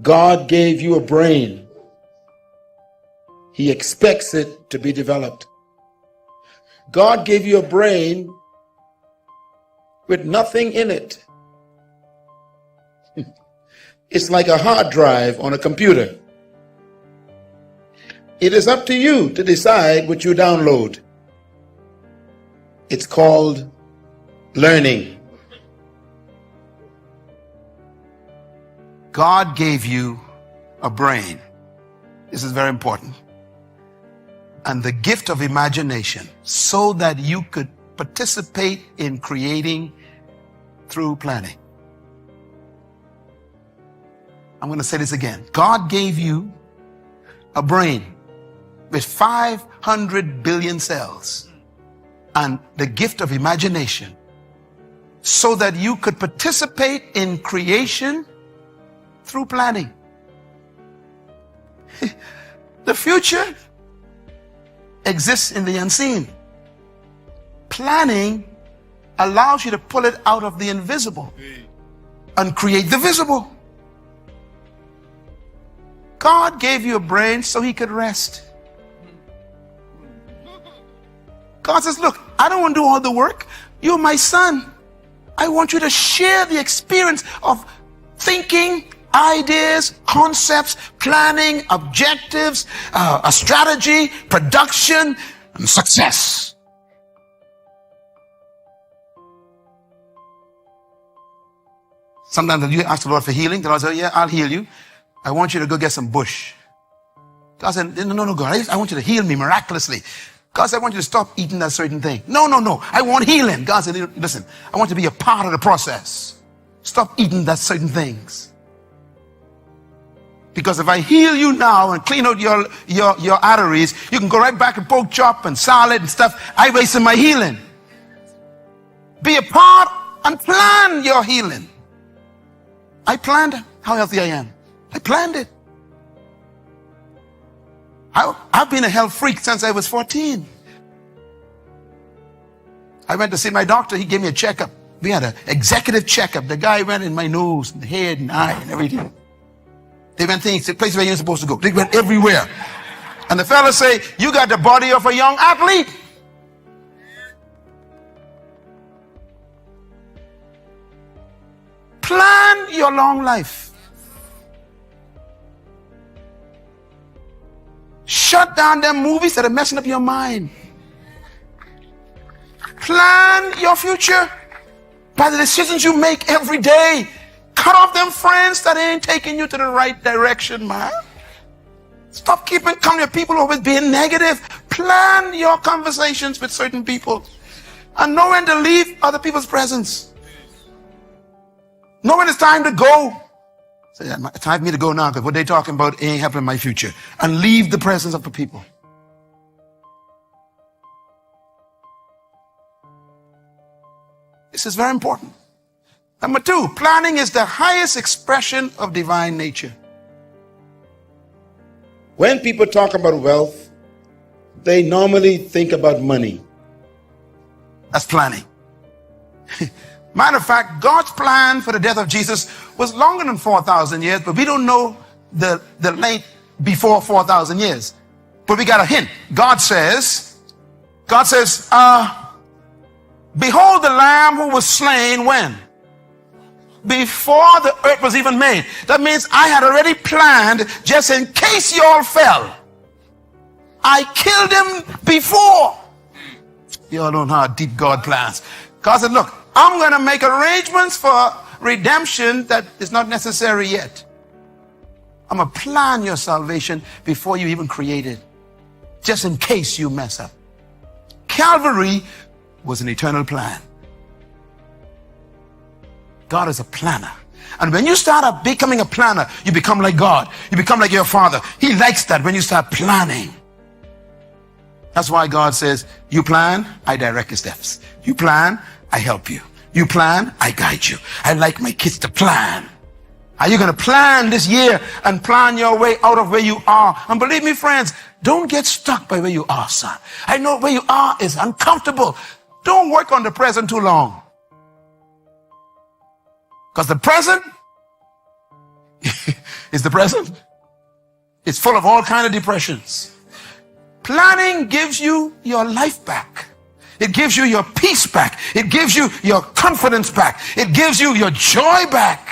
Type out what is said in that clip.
God gave you a brain. He expects it to be developed. God gave you a brain with nothing in it. It's like a hard drive on a computer. It is up to you to decide what you download. It's called learning. God gave you a brain. This is very important. And the gift of imagination so that you could participate in creating through planning. I'm going to say this again. God gave you a brain with 500 billion cells and the gift of imagination so that you could participate in creation through planning. The future exists in the unseen. Planning allows you to pull it out of the invisible and create the visible. God gave you a brain so he could rest. God says, look, I don't want to do all the work. You're my son. I want you to share the experience of thinking, ideas, concepts, planning, objectives, a strategy, production, and success. Sometimes you ask the Lord for healing. The Lord says, yeah, I'll heal you. I want you to go get some bush. God said, no, God, I want you to heal me miraculously. God said, I want you to stop eating that certain thing. No, I want healing. God said, listen, I want you to be a part of the process. Stop eating that certain things. Because if I heal you now and clean out your arteries, you can go right back and pork chop and salad and stuff. I wasted my healing. Be a part and plan your healing. I planned how healthy I am. I planned it. I've been a health freak since I was 14. I went to see my doctor. He gave me a checkup. We had an executive checkup. The guy went in my nose and the head and eye and everything. They went things to places where you're supposed to go. They went everywhere. And the fellow say, you got the body of a young athlete. Plan your long life. Shut down them movies that are messing up your mind. Plan your future by the decisions you make every day. Cut off them friends that ain't taking you to the right direction, man. Stop coming to people always being negative. Plan your conversations with certain people. And know when to leave other people's presence. Know when it's time to go. Say, it's time for me to go now because what they're talking about ain't helping my future. And leave the presence of the people. This is very important. Number 2, planning is the highest expression of divine nature. When people talk about wealth, they normally think about money. That's planning. Matter of fact, God's plan for the death of Jesus was longer than 4,000 years, but we don't know the length before 4,000 years. But we got a hint. God says, behold the Lamb who was slain when? Before the earth was even made. That means I had already planned just in case you all fell. I killed him before. You all don't know how deep God plans. God said, look, I'm going to make arrangements for redemption that is not necessary yet. I'm going to plan your salvation before you even create it, just in case you mess up. Calvary was an eternal plan. God is a planner. And when you start becoming a planner, you become like God. You become like your Father. He likes that when you start planning. That's why God says, you plan, I direct your steps. You plan, I help you. You plan, I guide you. I like my kids to plan. Are you going to plan this year and plan your way out of where you are? And believe me, friends, don't get stuck by where you are, son. I know where you are is uncomfortable. Don't work on the present too long. Because the present, is the present. It's full of all kinds of depressions. Planning gives you your life back. It gives you your peace back. It gives you your confidence back. It gives you your joy back.